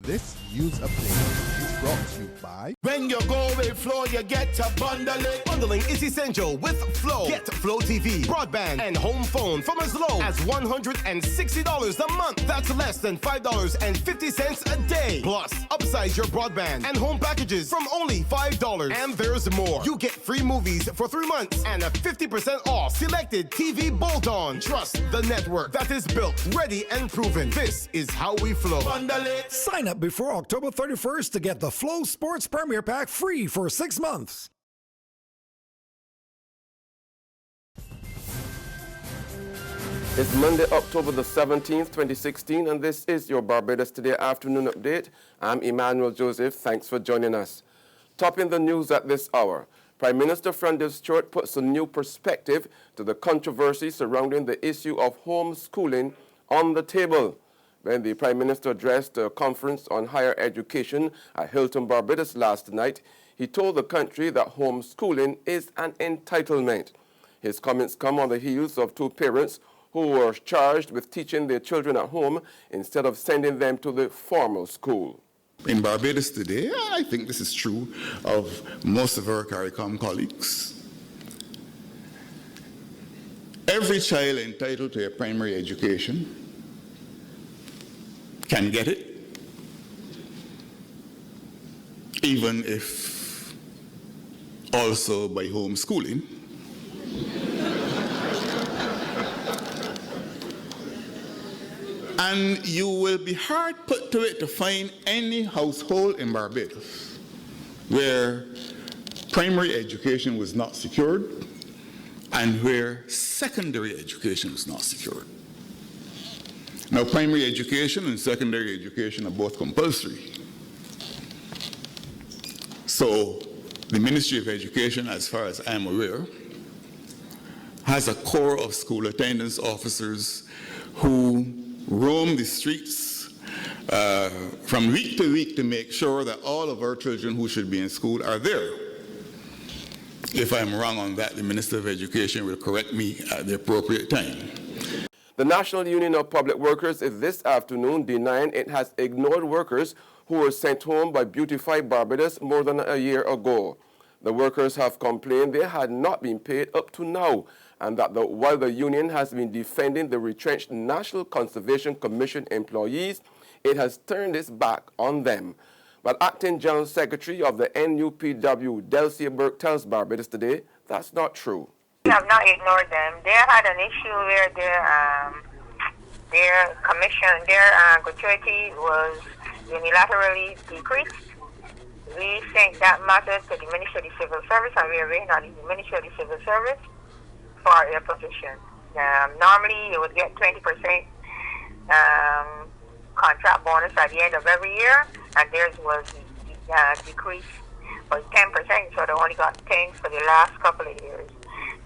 This Use a Play is brought to you by... When you go with Flow, you get to bundle it. Bundling is essential with Flow. Get Flow TV, broadband, and home phone from as low as $160 a month. That's less than $5.50 a day. Plus, upsize your broadband and home packages from only $5. And there's more. You get free movies for 3 months and a 50% off selected TV bolt-on. Trust the network that is built, ready, and proven. This is how we flow. Bundle it. Sign up before October 31st to get the Flow Sports Premier Pack free for 6 months. It's Monday, October the 17th, 2016, and this is your Barbados Today afternoon update. I'm Emmanuel Joseph. Thanks for joining us. Topping the news at this hour, Prime Minister Freundel Stuart puts a new perspective to the controversy surrounding the issue of homeschooling on the table. When the Prime Minister addressed a conference on higher education at Hilton Barbados last night, he told the country that homeschooling is an entitlement. His comments come on the heels of two parents who were charged with teaching their children at home instead of sending them to the formal school. In Barbados today, I think this is true of most of our CARICOM colleagues. Every child entitled to a primary education can get it, even if also by homeschooling. And you will be hard put to it to find any household in Barbados where primary education was not secured and where secondary education was not secured. Now, primary education and secondary education are both compulsory. So, the Ministry of Education, as far as I'm aware, has a corps of school attendance officers who roam the streets from week to week to make sure that all of our children who should be in school are there. If I'm wrong on that, the Minister of Education will correct me at the appropriate time. The National Union of Public Workers is this afternoon denying it has ignored workers who were sent home by Beautify Barbados more than a year ago. The workers have complained they had not been paid up to now, and that while the union has been defending the retrenched National Conservation Commission employees, it has turned its back on them. But Acting General Secretary of the NUPW, Delcia Burke, tells Barbados Today that's not true. We have not ignored them. They had an issue where their commission, their gratuity was unilaterally decreased. We sent that matter to the Ministry of the Civil Service, and we are waiting on the Ministry of the Civil Service for their position. Normally, you would get 20% contract bonus at the end of every year, and theirs was decreased by 10%, so they only got 10 for the last couple of years.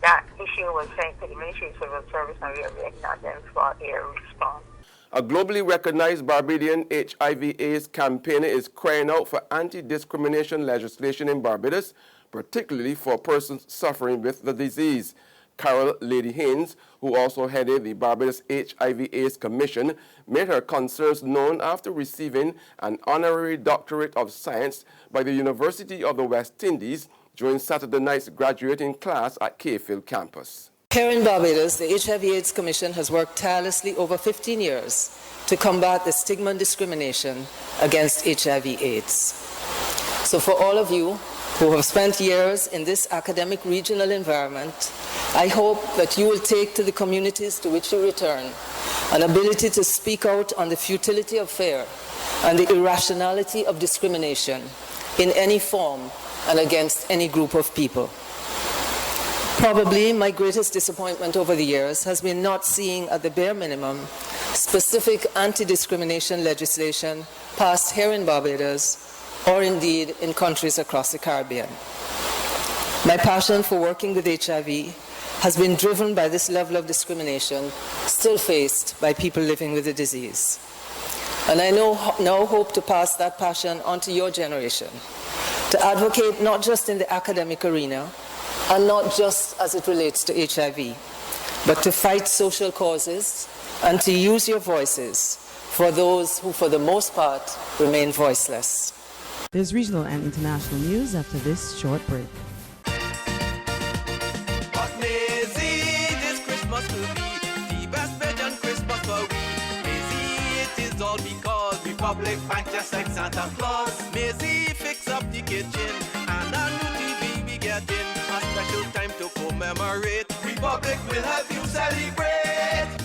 That issue was sent to the Ministry of Civil Service, and we are waiting on them for their response. A globally recognized Barbadian HIV/AIDS campaigner is crying out for anti-discrimination legislation in Barbados, particularly for persons suffering with the disease. Carol Lady Haynes, who also headed the Barbados HIV/AIDS Commission, made her concerns known after receiving an honorary doctorate of science by the University of the West Indies during Saturday night's graduating class at Cayfield campus. Here in Barbados, the HIV/AIDS Commission has worked tirelessly over 15 years to combat the stigma and discrimination against HIV/AIDS. So for all of you who have spent years in this academic regional environment, I hope that you will take to the communities to which you return an ability to speak out on the futility of fear and the irrationality of discrimination in any form and against any group of people. Probably my greatest disappointment over the years has been not seeing at the bare minimum specific anti-discrimination legislation passed here in Barbados or indeed in countries across the Caribbean. My passion for working with HIV has been driven by this level of discrimination still faced by people living with the disease. And I now hope to pass that passion on to your generation, to advocate not just in the academic arena and not just as it relates to HIV, but to fight social causes and to use your voices for those who, for the most part, remain voiceless. There's regional and international news after this short break. But Maisie, this Christmas will be the best Belgian Christmas for we. Maisie, it is all because Republic Bank just like Santa Claus. Maisie, fix up the kitchen and a new TV we get in. A special time to commemorate. Republic will help you celebrate.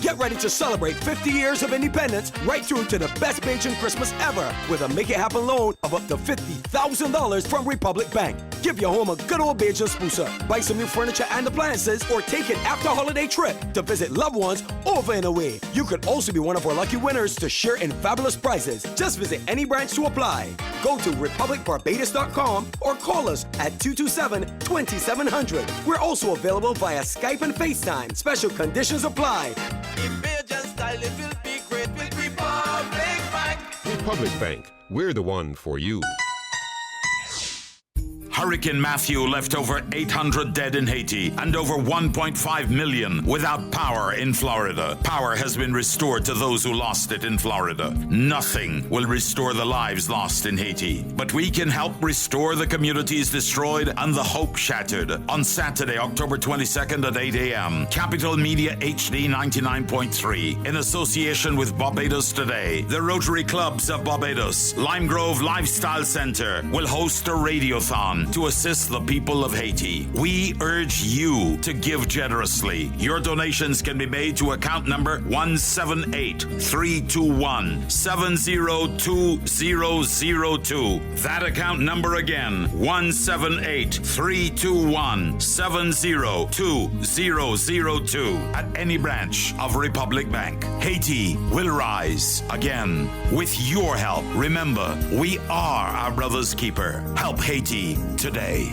Get ready to celebrate 50 years of independence right through to the best Bajan Christmas ever with a Make It Happen loan of up to $50,000 from Republic Bank. Give your home a good old Bajan spooser, buy some new furniture and appliances, or take an after-holiday trip to visit loved ones over and away. You could also be one of our lucky winners to share in fabulous prizes. Just visit any branch to apply. Go to republicbarbados.com or call us at 227-2700. We're also available via Skype and FaceTime. Special conditions apply. In Bajan style, it will be great with Republic Bank. Republic Bank, we're the one for you. Hurricane Matthew left over 800 dead in Haiti and over 1.5 million without power in Florida. Power has been restored to those who lost it in Florida. Nothing will restore the lives lost in Haiti, but we can help restore the communities destroyed and the hope shattered. On Saturday, October 22nd at 8 a.m., Capital Media HD 99.3, in association with Barbados Today, the Rotary Clubs of Barbados, Lime Grove Lifestyle Center will host a radiothon to assist the people of Haiti. We urge you to give generously. Your donations can be made to account number 178-321-702-002. That account number again, 178-321-702-002 at any branch of Republic Bank. Haiti will rise again with your help. Remember, we are our brother's keeper. Help Haiti today.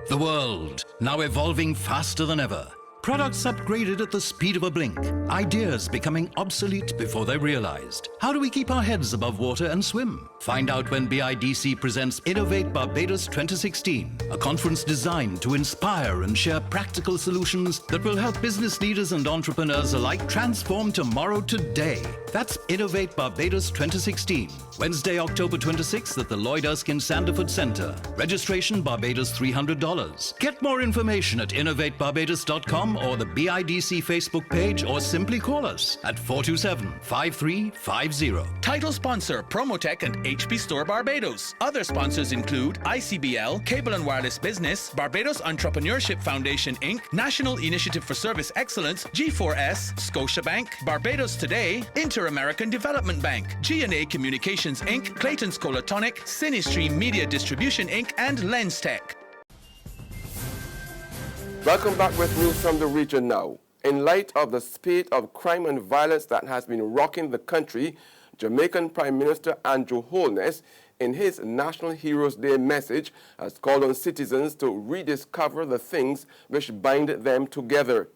The world, now evolving faster than ever. Products upgraded at the speed of a blink. Ideas becoming obsolete before they're realized. How do we keep our heads above water and swim? Find out when BIDC presents Innovate Barbados 2016, a conference designed to inspire and share practical solutions that will help business leaders and entrepreneurs alike transform tomorrow today. That's Innovate Barbados 2016, Wednesday, October 26th at the Lloyd Erskine Sanderford Center. Registration Barbados $300. Get more information at innovatebarbados.com or the BIDC Facebook page, or simply call us at 427-5350. Title sponsor Promotech and HP Store Barbados. Other sponsors include ICBL, Cable and Wireless Business, Barbados Entrepreneurship Foundation Inc., National Initiative for Service Excellence, G4S, Scotiabank, Barbados Today, Inter-American Development Bank, G&A Communications Inc., Clayton's Colatonic, Cinestream Media Distribution Inc., and LensTech. Welcome back with news from the region now. In light of the spate of crime and violence that has been rocking the country, Jamaican Prime Minister Andrew Holness, in his National Heroes Day message, has called on citizens to rediscover the things which bind them together.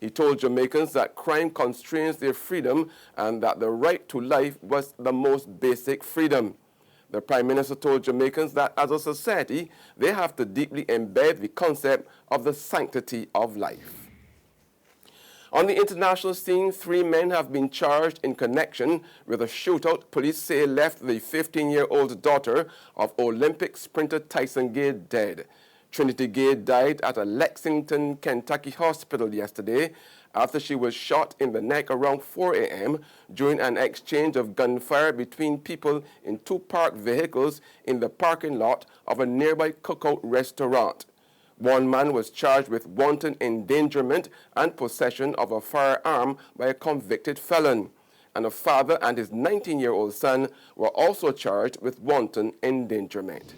He told Jamaicans that crime constrains their freedom and that the right to life was the most basic freedom. The Prime Minister told Jamaicans that as a society, they have to deeply embed the concept of the sanctity of life. On the international scene, 3 men have been charged in connection with a shootout police say left the 15-year-old daughter of Olympic sprinter Tyson Gay dead. Trinity Gay died at a Lexington, Kentucky hospital yesterday after she was shot in the neck around 4 a.m. during an exchange of gunfire between people in 2 parked vehicles in the parking lot of a nearby cookout restaurant. One man was charged with wanton endangerment and possession of a firearm by a convicted felon, and a father and his 19-year-old son were also charged with wanton endangerment.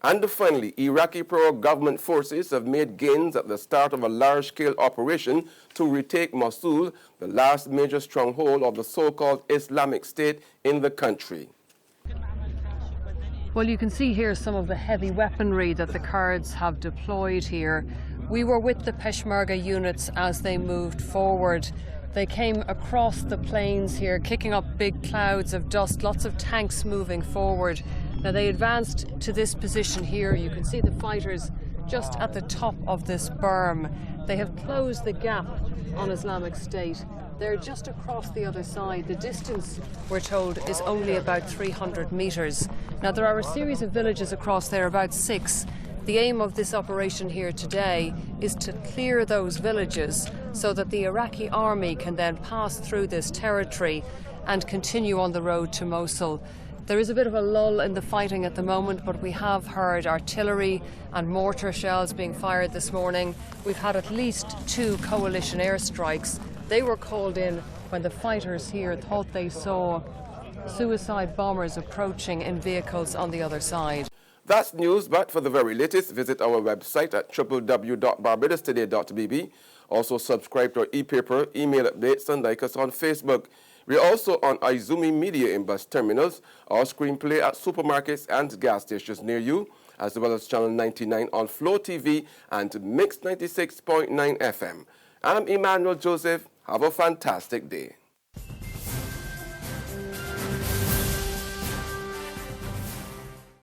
And finally, Iraqi pro-government forces have made gains at the start of a large-scale operation to retake Mosul, the last major stronghold of the so-called Islamic State in the country. Well, you can see here some of the heavy weaponry that the Kurds have deployed here. We were with the Peshmerga units as they moved forward. They came across the plains here, kicking up big clouds of dust, lots of tanks moving forward. Now, they advanced to this position here. You can see the fighters just at the top of this berm. They have closed the gap on Islamic State. They're just across the other side. The distance, we're told, is only about 300 metres. Now, there are a series of villages across there, about 6. The aim of this operation here today is to clear those villages so that the Iraqi army can then pass through this territory and continue on the road to Mosul. There is a bit of a lull in the fighting at the moment, but we have heard artillery and mortar shells being fired this morning. We've had at least 2 coalition airstrikes. They were called in when the fighters here thought they saw suicide bombers approaching in vehicles on the other side. That's news, but for the very latest, visit our website at www.barbadostoday.bb. Also subscribe to our e-paper, email updates, and like us on Facebook. We're also on Izumi Media in bus terminals, our screenplay at supermarkets and gas stations near you, as well as Channel 99 on Flow TV and Mix 96.9 FM. I'm Emmanuel Joseph. Have a fantastic day.